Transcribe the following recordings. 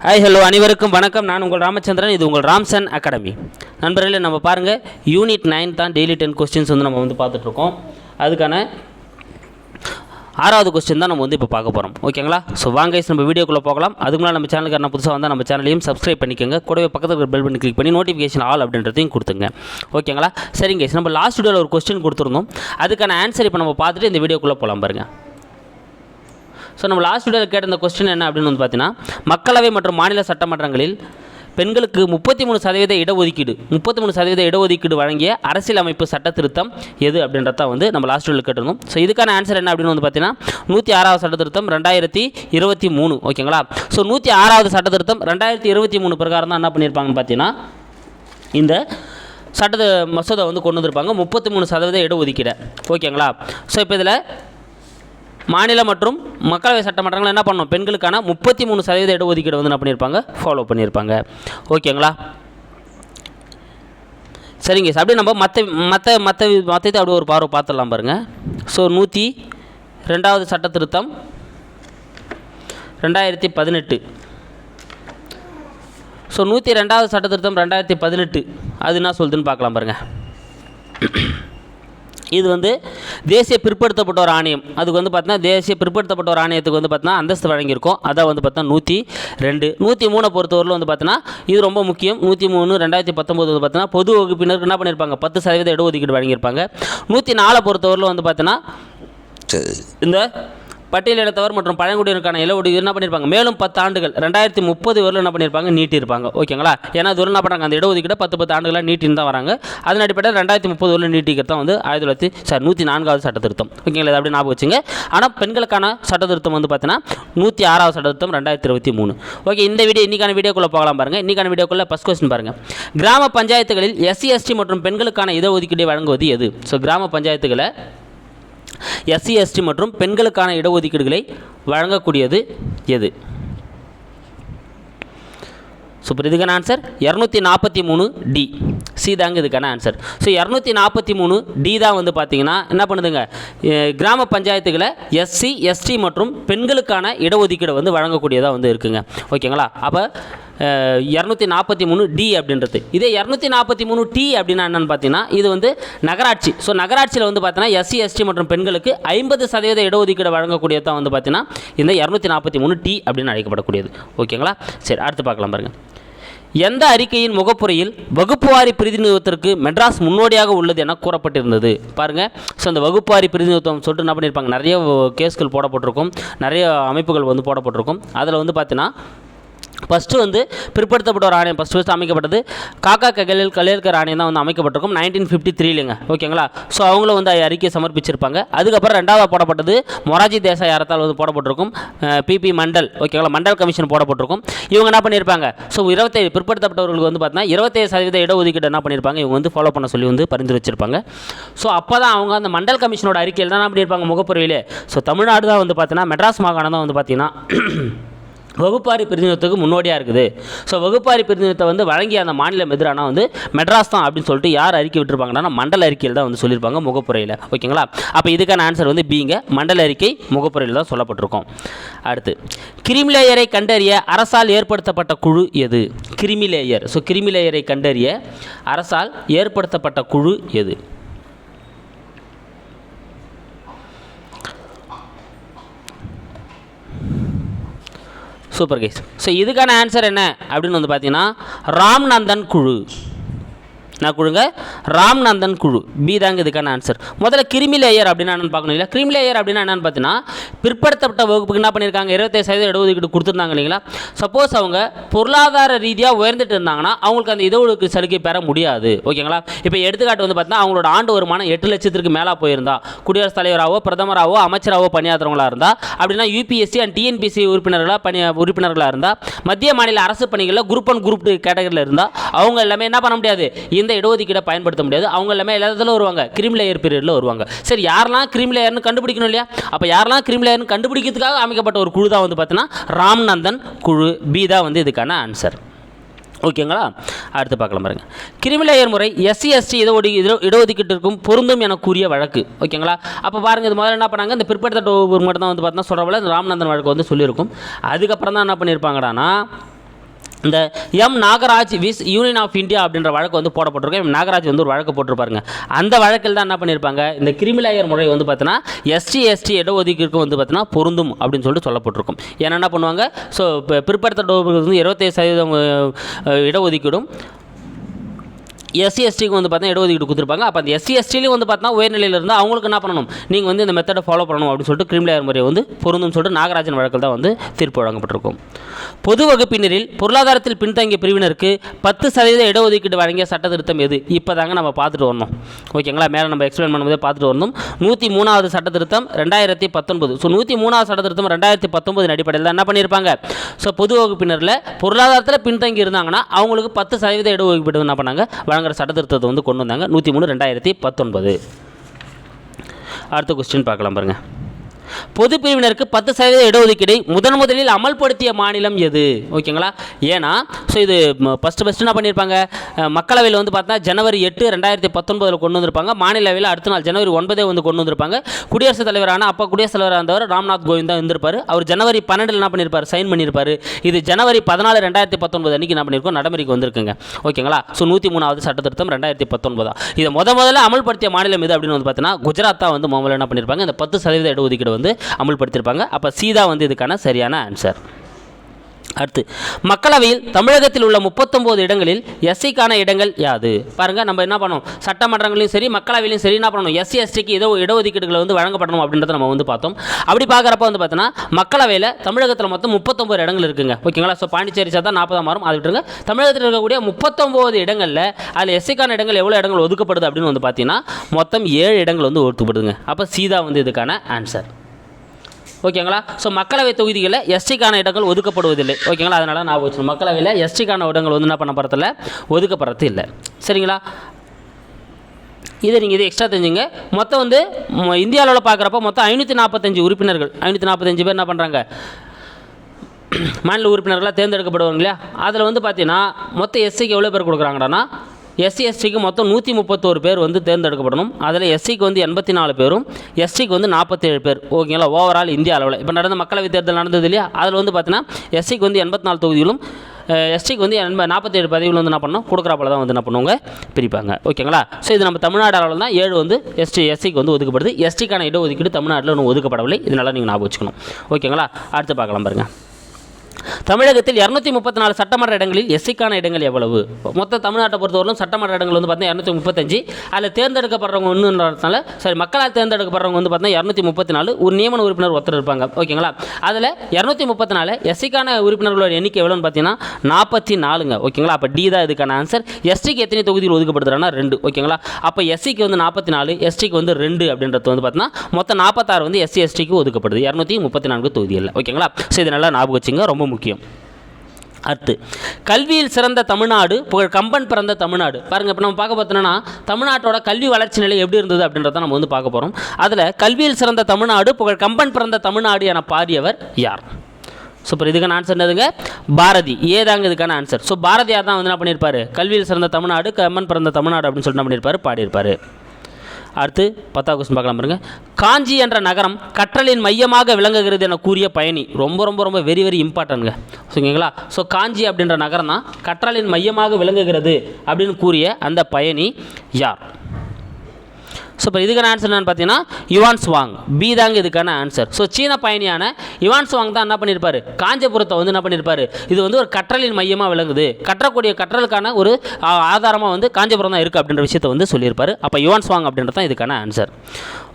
Hi hello அனைவருக்கும் வணக்கம். நான் உங்கள் ராமச்சந்திரன். இது உங்கள் ராம்சன் அகாடமி. நண்பர்களே, நம்ம பாருங்கள், யூனிட் 9 தான் டெய்லி 10 கொஸ்டின்ஸ் வந்து நம்ம பார்த்துட்ருக்கோம். அதுக்கான 6வது கொஸ்டின் தான் நம்ம இப்போ பார்க்க போகிறோம். ஓகேங்களா? ஸோ வாங்க நம்ம வீடியோக்குள்ளே போகலாம். அதுக்கு முன்னாடி நம்ம சேனலுக்கு என்ன புதுசாக வந்தால் நம்ம சேனலையும் சப்ஸ்கிரைப் பண்ணிக்கோங்க. கூடவே பக்கத்தில் இருக்கிற பெல் பண்ணி கிளிக் பண்ணி நோட்டிஃபிகேஷன் ஆல் அப்படின்றதையும் கொடுத்துங்க. ஓகேங்களா? சரிங்க. நம்ம லாஸ்ட் வீடியோவில் ஒரு கொஸ்டின் கொடுத்துருந்தோம். அதுக்கான ஆன்சர் இப்போ நம்ம பார்த்துட்டு இந்த வீடியோக்குள்ளே போகலாம் பாருங்கள். ஸோ நம்ம லாஸ்ட் வீடியோவில் கேட்ட இந்த கொஸ்டின் என்ன அப்படின்னு வந்து பார்த்தீங்கன்னா, மக்களவை மற்றும் மாநில சட்டமன்றங்களில் பெண்களுக்கு 33% இடஒதுக்கீடு 33% இடஒதுக்கீடு வழங்கிய அரசியலமைப்பு சட்ட திருத்தம் எது அப்படின்றத வந்து நம்ம லாஸ்ட் வீடியோவில் கேட்டிருந்தோம். ஸோ இதுக்கான ஆன்சர் என்ன அப்படின்னு வந்து பார்த்தீங்கன்னா 106வது சட்ட திருத்தம் 2023. ஓகேங்களா? ஸோ 106வது சட்ட திருத்தம் 2023 பிரகாரம் தான் என்ன பண்ணியிருப்பாங்கன்னு பார்த்தீங்கன்னா, இந்த சட்ட மசோதா வந்து கொண்டு வந்திருப்பாங்க 33% இடஒதுக்கீடு. ஓகேங்களா? ஸோ இப்போ இதில் மாநில மற்றும் மக்களவை சட்டமன்றங்கள் என்ன பண்ணணும், பெண்களுக்கான 33% இடஒதுக்கீடு வந்து என்ன பண்ணியிருப்பாங்க, ஃபாலோ பண்ணியிருப்பாங்க. ஓகேங்களா? சரிங்க. அப்படியே நம்ம மற்ற அப்படியே ஒரு பார்வை பார்த்துடலாம் பாருங்கள். ஸோ 102வது சட்ட திருத்தம் 2018. ஸோ 102வது சட்ட திருத்தம் 2018 அது என்ன சொல்லுதுன்னு பார்க்கலாம் பாருங்கள். இது வந்து தேசிய பிற்படுத்தப்பட்டோர் ஆணையம். அதுக்கு வந்து பார்த்தீங்கன்னா தேசிய பிற்படுத்தப்பட்டோர் ஆணையத்துக்கு வந்து பார்த்தீங்கன்னா அந்தஸ்து வழங்கியிருக்கோம். அதை வந்து பார்த்தீங்கன்னா 102. 103 பொறுத்தவரையில் வந்து பார்த்தீங்கன்னா இது ரொம்ப முக்கியம். 103 2019 வந்து பார்த்தீங்கன்னா பொது வகுப்பினருக்கு என்ன பண்ணியிருப்பாங்க, 10% இடஒதுக்கீடு வழங்கியிருப்பாங்க. 104 பொறுத்தவரையில் வந்து பார்த்தீங்கன்னா இந்த பட்டியலினத்தவர் மற்றும் பழங்குடியினருக்கான இடஒதுக்கீடு என்ன பண்ணியிருப்பாங்க, மேலும் 10 ஆண்டுகள் 2030 வரையில் என்ன பண்ணியிருப்பாங்க, நீட்டியிருப்பாங்க. ஓகேங்களா? ஏன்னா அது என்ன பண்ணுறாங்க, அந்த இடஒதுக்கீடு 10 ஆண்டுகளாக நீட்டின்னு தான் வராங்க. அதன் அடிப்படையில் 2030 வரையில் நீட்டிக்கிறது தான் வந்து 104வது சட்ட திருத்தம். ஓகேங்களா? அப்படி ஞாபகம் வச்சுங்க. ஆனால் பெண்களுக்கான சட்ட திருத்தம் வந்து பார்த்தீங்கன்னா 106வது சட்ட திருத்தம் 2023. ஓகே, இந்த வீடியோ இன்றைக்கான வீடியோக்குள்ளே போகலாம் பாருங்கள். இன்றைக்கான வீடியோக்குள்ளே ஃபஸ்ட் கொஸ்டின் பாருங்கள். கிராம பஞ்சாயத்துகளில் SC ST மற்றும் பெண்களுக்கான இடஒதுக்கீட்டை வழங்குவது எது? ஸோ கிராம பஞ்சாயத்துகளை SC ST மற்றும் பெண்களுக்கான இடஒதுக்கீடுகளை வழங்கக்கூடியது எது? சூப்பர். இதுக்கான ஆன்சர் 243D. சி தாங்க இதுக்கான ஆன்சர். ஸோ 243D தான் வந்து பார்த்தீங்கன்னா என்ன பண்ணுதுங்க, கிராம பஞ்சாயத்துகளை SC ST மற்றும் பெண்களுக்கான இடஒதுக்கீடு வந்து வழங்கக்கூடியதாக வந்து இருக்குங்க. ஓகேங்களா? அப்போ 243D அப்படின்றது. இதே 243T அப்படின்னா என்னென்னு பார்த்தீங்கன்னா, இது வந்து நகராட்சி. ஸோ நகராட்சியில் வந்து பார்த்தீங்கன்னா SC ST மற்றும் பெண்களுக்கு 50% இடஒதுக்கீடு வழங்கக்கூடியதான் வந்து பார்த்தீங்கன்னா இந்த 243T அப்படின்னு அழைக்கப்படக்கூடியது. ஓகேங்களா? சரி, அடுத்து பார்க்கலாம் பாருங்கள். எந்த அறிக்கையின் முகப்புரையில் வகுப்புவாரி பிரதிநிதித்துவத்திற்கு மெட்ராஸ் முன்னோடியாக உள்ளது என கூறப்பட்டிருந்தது? பாருங்கள். ஸோ அந்த வகுப்புவாரி பிரதிநிதித்துவம் சொல்லிட்டு என்ன பண்ணியிருப்பாங்க, நிறைய கேஸ்கள் போடப்பட்டிருக்கும், நிறைய அமைப்புகள் வந்து போடப்பட்டிருக்கும். அதில் வந்து பார்த்தீங்கன்னா ஃபஸ்ட்டு வந்து பிற்படுத்தப்பட்டோர் ஆணையம் ஃபஸ்ட்டு அமைக்கப்பட்டது காக்கா கலேல்கர் ஆணையம் தான் வந்து அமைக்கப்பட்டிருக்கும் 1953லேங்க. ஓகேங்களா? ஸோ அவங்களும் வந்து அறிக்கையை சமர்ப்பிச்சிருப்பாங்க. அதுக்கப்புறம் 2வது போடப்பட்டது மொராஜி தேசாய் அரசால் வந்து போடப்பட்டிருக்கும் PP மண்டல். ஓகேங்களா? மண்டல் கமிஷன் போடப்பட்டிருக்கும். இவங்க என்ன பண்ணியிருப்பாங்க, ஸோ 27 பிற்படுத்தப்பட்டவர்களுக்கு வந்து பார்த்தீங்கன்னா 27% இடஒதுக்கீடு என்ன பண்ணியிருப்பாங்க, இவங்க வந்து ஃபாலோ பண்ண சொல்லி வந்து பரிந்துரைச்சிருப்பாங்க. ஸோ அப்போ தான் அவங்க அந்த மண்டல் கமிஷனோட அறிக்கையில் தான் என்ன பண்ணியிருப்பாங்க, முகப்புரையிலே ஸோ தமிழ்நாடு தான் வந்து பார்த்தீங்கன்னா மெட்ராஸ் மாகாணம் தான் வந்து பார்த்தீங்கன்னா வகுப்பாரி பிரதிநிதித்துவத்துக்கு முன்னோடியாக இருக்குது. ஸோ வகுப்பாரி பிரதிநிதித்துவத்தை வந்து வழங்கிய அந்த மாநிலம் எதிரானா வந்து மெட்ராஸ் தான் அப்படின்னு சொல்லிட்டு யார் அறிக்கை விட்டுருப்பாங்கன்னா மண்டல அறிக்கையில் தான் வந்து சொல்லியிருப்பாங்க முகப்புரையில். ஓகேங்களா? அப்போ இதுக்கான ஆன்சர் வந்து பிங்க, மண்டல அறிக்கை முகப்புரையில் தான் சொல்லப்பட்டிருக்கும். அடுத்து, கிரிமிலேயரை கண்டறிய அரசால் ஏற்படுத்தப்பட்ட குழு எது? கிரிமிலேயர். ஸோ கிரிமிலேயரை கண்டறிய அரசால் ஏற்படுத்தப்பட்ட குழு எது? Super guys. ஸோ இதுக்கான ஆன்சர் என்ன அப்படின்னு வந்து பார்த்தீங்கன்னா ராம்நந்தன் குழு. நான் குழுங்க ராம்நந்தன் குழு. பி தாங்க இதுக்கான ஆன்சர். முதல்ல கிரிமிலேயர் அப்படின்னா என்னன்னு பார்க்கணும் இல்லையா? கிரிமிலேயர் அப்படின்னா என்னன்னு பார்த்தீங்கன்னா பிற்படுத்தப்பட்ட வகுப்புக்கு என்ன பண்ணியிருக்காங்க, 27% இடஒதுக்கீடு கொடுத்துருந்தாங்க இல்லைங்களா? சப்போஸ் அவங்க பொருளாதார ரீதியாக உயர்ந்துட்டு இருந்தாங்கன்னா அவங்களுக்கு அந்த இடஒதுக்கீடு சலுகை பெற முடியாது. ஓகேங்களா? இப்போ எடுத்துக்காட்டு வந்து பார்த்தீங்கன்னா அவங்களோட ஆண்டு வருமானம் 8 லட்சத்திற்கு மேலே போயிருந்தா, குடியரசுத் தலைவராகவோ பிரதமராகவோ அமைச்சராகவோ பணியாற்றுறவங்களா இருந்தால், அப்படின்னா UPSC அண்ட் TNPSC உறுப்பினர்களாக இருந்தால், மத்திய மாநில அரசு பணிகளில் குரூப் 1 குரூப் 2 கேட்டகரியில் இருந்தால் அவங்க எல்லாமே என்ன பண்ண முடியாது, இந்த இடஒதுக்கீடை பயன்படுத்த முடியாது. அவங்க எல்லாமே எல்லாத்துல வருவாங்க, கிரிமிலேயர் பீரியட்ல வருவாங்க. சரி, யாரெல்லாம் கிரிமிலேயர்னு கண்டுபிடிக்கணும் இல்லையா? அப்போ யாரெல்லாம் கிரிமிலேயர்னு கண்டுபிடிக்கிறதுக்காக அமைக்கப்பட்ட ஒரு குழு தான் வந்து பார்த்தீங்கன்னா ராம்நந்தன் குழு. பி தான் வந்து இதுக்கான ஆன்சர். ஓகேங்களா? அடுத்து பார்க்கலாம் பாருங்கள். கிரிமிலேயர் முறை SC ST இடஒதுக்கீட்டிற்கும் பொருந்தும் என கூறிய வழக்கு. ஓகேங்களா? அப்போ பாருங்கள், இது முதல்ல என்ன பண்ணாங்க, இந்த பிற்படுத்தப்பட்ட மட்டும் தான் வந்து பார்த்தீங்கன்னா சொல்கிறவங்கள இந்த ராமநந்தன் வழக்கு வந்து சொல்லியிருக்கும். அதுக்கப்புறம் தான் என்ன பண்ணியிருப்பாங்கடானா இந்த M Nagaraj vs union of India அப்படின்ற வழக்கு வந்து போடப்பட்டிருக்கோம். எம் நாகராஜ் வந்து ஒரு வழக்கு போட்டிருப்பாருங்க. அந்த வழக்கில் தான் என்ன பண்ணியிருப்பாங்க, இந்த கிரிமிலேயர் முறை வந்து பார்த்தீங்கன்னா எஸ்டி இடஒதுக்கீடுக்கு வந்து பார்த்தீங்கன்னா பொருந்தும் அப்படின்னு சொல்லிட்டு சொல்லப்பட்டிருக்கும். ஏன்னா என்ன பண்ணுவாங்க, ஸோ இப்போ பிற்படுத்தப்பட்டவர்களுக்கு வந்து 25% இடஒதுக்கீடும் எஸ்சிக்கு வந்து பார்த்தீங்கன்னா இடஒதுக்கீடு கொடுத்துருப்பாங்க. அப்போ அந்த எஸ்சிலையும் வந்து பார்த்தீங்கன்னா உயர்நிலையில் இருந்தால் அவங்களுக்கு என்ன பண்ணணும், நீங்கள் வந்து இந்த மெத்தடை ஃபாலோ பண்ணணும் அப்படின்னு சொல்லிட்டு கிரிமிலேயர் முறையை வந்து பொருந்தும் சொல்லிட்டு நாகராஜன் வழக்கில் தான் வந்து தீர்ப்பு வழங்கப்பட்டிருக்கும். பொது வகுப்பினரில் பொருளாதாரத்தில் பின்தங்கிய பிரிவினருக்கு 10% இடஒதுக்கீடு வழங்கிய சட்ட திருத்தம் எது? இப்போ தாங்க நம்ம பார்த்துட்டு வரணும். ஓகேங்களா, மேலே நம்ம எக்ஸ்பிளைன் பண்ணும்போதே பார்த்துட்டு வரணும். 103வது சட்ட திருத்தம் 2019. ஸோ 103வது சட்ட திருத்தம் 2019 அடிப்படையில் தான் என்ன பண்ணியிருப்பாங்க, ஸோ பொது வகுப்பினரில் பொருளாதாரத்தில் பின்தங்கி இருந்தாங்கன்னா அவங்களுக்கு 10% இடஒதுக்கீடு என்ன பண்ணாங்க வழங்குற சட்ட திருத்தத்தை வந்து கொண்டு வந்தாங்க. 103/2019. அடுத்த கொஸ்டின் பார்க்கலாம் பாருங்க. பொது பிரிவினருக்கு 10% இடஒதுக்கீடை முதலில் அமல்படுத்திய மாநிலம் எது? ஓகேங்களா, ஏன்னா ஸோ இது ஃபஸ்ட்டு என்ன பண்ணியிருப்பாங்க, மக்களவையில் வந்து பார்த்தா ஜனவரி 8, 2019 கொண்டு வந்திருப்பாங்க. மாநிலவையில் அடுத்த நாள் ஜனவரி 9 வந்து கொண்டு வந்திருப்பாங்க. குடியரசுத் தலைவரான அப்போ குடியரசுத் தலைவராக இருந்தவர் ராம்நாத் கோவிந்த் தான் இருந்திருப்பார். அவர் ஜனவரி 12 என்ன பண்ணியிருப்பார், சைன் பண்ணியிருப்பார். இது ஜனவரி 14, 2019 அன்றைக்கி என்ன பண்ணியிருக்கோம், நடைமுறைக்கு வந்திருக்குங்க. ஓகேங்களா, ஸோ 103வது சட்ட திருத்தம் 2019. இதை முதல்ல அமல்படுத்திய மாநிலம் எது அப்படின்னு வந்து பார்த்தீங்கன்னா குஜராத் தான் வந்து முதல்ல என்ன பண்ணியிருப்பாங்க, இந்த 10% இடஒதுக்கீடு வந்து அமல்படுத்தியிருப்பாங்க. அப்போ சீதா வந்து இதுக்கான சரியான ஆன்சர். அடுத்து, மக்களவையில் தமிழகத்தில் உள்ள 39 இடங்களில் எஸ்சிக்கான இடங்கள் யாது? பாருங்கள், நம்ம என்ன பண்ணோம், சட்டமன்றங்களையும் சரி மக்களவையிலையும் சரி என்ன பண்ணணும், எஸ்சிக்கு இடஒதுக்கீடுகளை வந்து வழங்கப்படணும் அப்படின்றத நம்ம வந்து பார்த்தோம். அப்படி பார்க்குறப்ப வந்து பார்த்தோன்னா மக்களவையில் தமிழகத்தில் மொத்தம் 39 இடங்கள் இருக்குங்க. ஓகேங்களா, ஸோ பாண்டிச்சேரி சேர்த்தா 40 மாறும், அது விட்டுருங்க. தமிழகத்தில் இருக்கக்கூடிய 39 இடங்களில் அதில் எஸ்சிக்கான இடங்கள் எவ்வளோ இடங்கள் ஒதுக்கப்படுது அப்படின்னு வந்து பார்த்தீங்கன்னா மொத்தம் 7 இடங்கள் வந்து ஒதுக்கப்படுதுங்க. அப்போ சீதா வந்து இதுக்கான ஆன்சர். ஓகேங்களா, ஸோ மக்களவை தொகுதிகளில் எஸ்டிக்கான இடங்கள் ஒதுக்கப்படுவதில்லை. ஓகேங்களா, அதனால் நான் வச்சு மக்களவையில் எஸ்டிக்கான இடங்கள் வந்து என்ன பண்ண போகிறதில்ல, ஒதுக்கப்படுறது இல்லை. சரிங்களா, இதை நீங்கள் இது எக்ஸ்ட்ரா தெரிஞ்சுங்க. மொத்தம் வந்து இந்திய அளவில் பார்க்குறப்ப மொத்தம் 545 உறுப்பினர்கள், 545 பேர் என்ன பண்ணுறாங்க, மாநில உறுப்பினர்களாக தேர்ந்தெடுக்கப்படுவாங்க இல்லையா. அதில் வந்து பார்த்தீங்கன்னா மொத்தம் எஸ்சிக்கு எவ்வளோ பேர் கொடுக்குறாங்கன்னா, எஸ்சிக்கு மொத்தம் 131 பேர் வந்து தேர்ந்தெடுக்கப்படணும். அதில் எஸ்சிக்கு வந்து 84 பேரும் எஸ்டிக்கு வந்து 47 பேர். ஓகேங்களா, ஓவரால் இந்திய அளவில் இப்போ நடந்த மக்களவை தேர்தல் நடந்தது இல்லையா, அதில் வந்து பார்த்தீங்கன்னா எஸ்சிக்கு வந்து 84 தொகுதிகளும் எஸ்டிக்கு வந்து 47 பதவிகள் வந்து என்ன பண்ணணும் கொடுக்குறாப்பில் தான் வந்து என்ன பண்ணுவாங்க பிரிப்பாங்க. ஓகேங்களா, ஸோ இது நம்ம தமிழ்நாடு அளவில் தான் 7 வந்து எஸ்சிக்கு வந்து ஒதுக்கப்படுது. எஸ்டிக்கான இடஒதுக்கீடு தமிழ்நாட்டில் ஒன்றும் ஒதுக்கப்படவில்லை. இதனால் நீங்கள் ஞாபகம் வச்சுக்கணும். ஓகேங்களா, அடுத்து பார்க்கலாம் பாருங்கள். தமிழகத்தில் 234 சட்டமன்ற இடங்களில் எஸ்சிக்கான இடங்கள் எவ்வளவு? மொத்தம் தமிழ்நாட்டை பொறுத்தவரைக்கும் சட்டமன்ற இடங்கள் வந்து பார்த்தீங்கன்னா 235. அதில் தேர்ந்தெடுக்கப்படுறவங்க ஒன்றுன்றதுனால சரி மக்களால் தேர்ந்தெடுக்கப்படுறவங்க வந்து பார்த்தீங்கன்னா 234. ஒரு நியமன உறுப்பினர் ஒருத்தர் இருப்பாங்க. ஓகேங்களா, அதில் 234 எஸ்சிக்கான உறுப்பினர்களோட எண்ணிக்கை எவ்வளோன்னு பார்த்தீங்கன்னா 44ங்க. ஓகேங்களா, அப்போ டி தான் இதுக்கான ஆன்சர். எஸ்டிக்கு எத்தனை தொகுதிகள் ஒதுக்கப்படுதுன்னா 2. ஓகேங்களா, அப்போ எஸ்சிக்கு வந்து 44, எஸ்டிக்கு வந்து 2 அப்படின்றது வந்து பார்த்தீங்கன்னா மொத்தம் 46 வந்து எஸ்டிக்கு ஒதுக்கப்படுது 234 தொகுதிகளில். ஓகேங்களா, ஸோ இது நல்லா ஞாபகம் வச்சுங்க, ரொம்ப முக்கியம். அடுத்து, கல்வியில் சிறந்த தமிழ்நாடு புகழ் கம்பன் பிறந்த தமிழ்நாடு. பாருங்கள், இப்போ நம்ம பார்க்க பார்த்தோன்னா தமிழ்நாட்டோட கல்வி வளர்ச்சி நிலை எப்படி இருந்தது அப்படின்றத நம்ம வந்து பார்க்க போகிறோம். அதில் கல்வியில் சிறந்த தமிழ்நாடு புகழ் கம்பன் பிறந்த தமிழ்நாடு என பாடியவர் யார்? சூப்பர், இதுக்கான ஆன்சர் என்னதுங்க, பாரதி. ஏதாங்க இதுக்கான ஆன்சர். ஸோ பாரதியார் தான் வந்து என்ன பண்ணியிருப்பார், கல்வியில் சிறந்த தமிழ்நாடு கம்பன் பிறந்த தமிழ்நாடு அப்படின்னு சொல்லிட்டு என்ன பண்ணியிருப்பார், பாடியிருப்பார். அடுத்து 10வது கொஸ்டின் பார்க்கலாம் பாருங்க. காஞ்சி என்ற நகரம் கற்றலின் மையமாக விளங்குகிறது என கூறிய பயணி. ரொம்ப ரொம்ப ரொம்ப வெரி வெரி இம்பார்ட்டன்ட்ங்க. ஓகேங்களா, ஸோ காஞ்சி அப்படின்ற நகரம் தான் கற்றலின் மையமாக விளங்குகிறது அப்படின்னு கூறிய அந்த பயணி யார்? ஸோ இப்போ இதுக்கான ஆன்சர் என்னன்னு பார்த்தீங்கன்னா யுவான் சுவாங். பி தாங்க இதுக்கான ஆன்சர். ஸோ சீன பயணியான யுவான் சுவாங் தான் என்ன பண்ணியிருப்பார், காஞ்சிபுரத்தை வந்து என்ன பண்ணியிருப்பார், இது வந்து ஒரு கற்றலின் மையமாக விளங்குது, கற்றலுக்கான ஒரு ஆதாரமாக வந்து காஞ்சிபுரம் தான் இருக்குது அப்படின்ற விஷயத்தை வந்து சொல்லியிருப்பார். அப்போ யுவான் சுவாங் அப்படின்றது தான் இதுக்கான ஆன்சர்.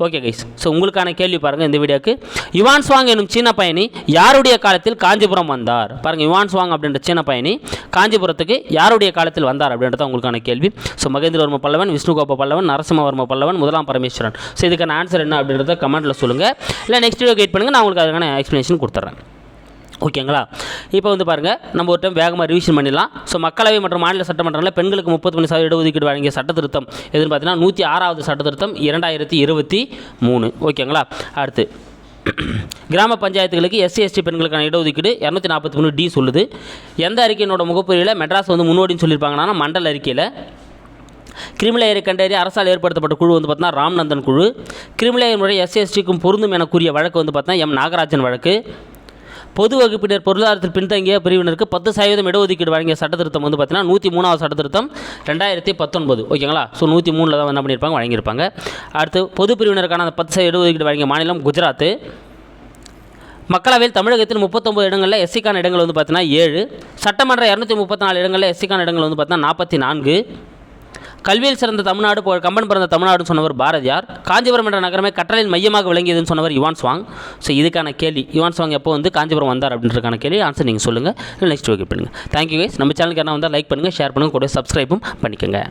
ஓகே கைஸ், ஸோ உங்களுக்கான கேள்வி பாருங்கள் இந்த வீடியோக்கு. யுவான் சுவாங் என்னும் சீன பயணி யாருடைய காலத்தில் காஞ்சிபுரம் வந்தார்? பாருங்கள், யுவான் சுவாங் அப்படின்ற சீன பயணி காஞ்சிபுரத்துக்கு யாருடைய காலத்தில் வந்தார் அப்படின்றது உங்களுக்கான கேள்வி. ஸோ மகேந்திரவர்ம பல்லவன், விஷ்ணுகோப பல்லவன், நரசிம்மவர்ம பல்லவன், முதலாம் பரமேஸ்வரன். ஸோ இதுக்கான ஆன்சர் என்ன அப்படின்றத கமெண்ட்டில் சொல்லுங்கள். இல்லை நெக்ஸ்ட் வீடியோ கைட் பண்ணுங்கள், நான் உங்களுக்கு அதுக்கான எக்ஸ்ப்ளனேஷன் கொடுத்துட்றேன். ஓகேங்களா, இப்போ வந்து பாருங்கள், நம்ம ஒரு டைம் வேகமாக ரிவிஷன் பண்ணிடலாம். ஸோ மக்களவை மற்றும் மாநில சட்டமன்றங்களில் பெண்களுக்கு 30% இடஒதுக்கீடு வழங்கிய சட்ட திருத்தம் எதுன்னு பார்த்தீங்கன்னா 106வது சட்ட திருத்தம் 2023. ஓகேங்களா, அடுத்து கிராம பஞ்சாயத்துகளுக்கு எஸ்சி பெண்களுக்கான இடஒதுக்கீடு 243D சொல்லுது. எந்த அறிக்கையினோட முகப்புரையில் மெட்ராஸ் வந்து முன்னோடின்னு சொல்லியிருப்பாங்கன்னா மண்டல் அறிக்கையில். கிரிமிலேயரை கண்டறிய அரசால் ஏற்படுத்தப்பட்ட குழு வந்து பார்த்தீங்கன்னா ராம்நந்தன் குழு. கிரிமிலேயர் முறை எஸ்சிக்கும் பொருந்தும் என கூறிய வழக்கு வந்து பார்த்தீங்கன்னா எம் நாகராஜன் வழக்கு. பொது வகுப்பினர் பொருளாதாரத்தில் பின்தங்கிய பிரிவினருக்கு 10% இடஒதுக்கீடு வழங்கிய சட்டத்திருத்தம் வந்து பார்த்தீங்கன்னா 103வது சட்டத்திருத்தம் 2019. ஓகேங்களா? ஸோ 103ல் தான் என்ன பண்ணியிருப்பாங்க, வழங்கியிருப்பாங்க. அடுத்து பொது பிரிவினருக்கான அந்த 10% இடஒதுக்கீடு வழங்கிய மாநிலம் குஜராத். மக்களவையில் தமிழகத்தில் 39 இடங்களில் எஸ்சிக்கான இடங்கள் வந்து பார்த்தீங்கன்னா 7. சட்டமன்ற 234 இடங்களில் எஸ்சிக்கான இடங்கள் வந்து பார்த்தீங்கன்னா 44. கல்வியில் சிறந்த தமிழ்நாடு கம்பன் பிறந்த தமிழ்நாடுன்னு சொன்னவர் பாரதியார். காஞ்சிபுரம் என்ற நகரமே கற்றலின் மையமாக விளங்கியதுன்னு சொன்னவர் யுவான் சுவாங். ஸோ இதுக்கான கேள்வி, யுவான் சுவாங் எப்போ வந்து காஞ்சிபுரம் வந்தார் அப்படின்றதுக்கான கேள்வி ஆன்சர் நீங்கள் சொல்லுங்கள். நெக்ஸ்ட் ஓகே பண்ணுங்கள். Thank you guys. நம்ம சேனலுக்கு என்ன வந்தால் லைக் பண்ணுங்கள், ஷேர் பண்ணுங்கள், கூட சப்ஸ்கிரைபும் பண்ணிக்கோங்க.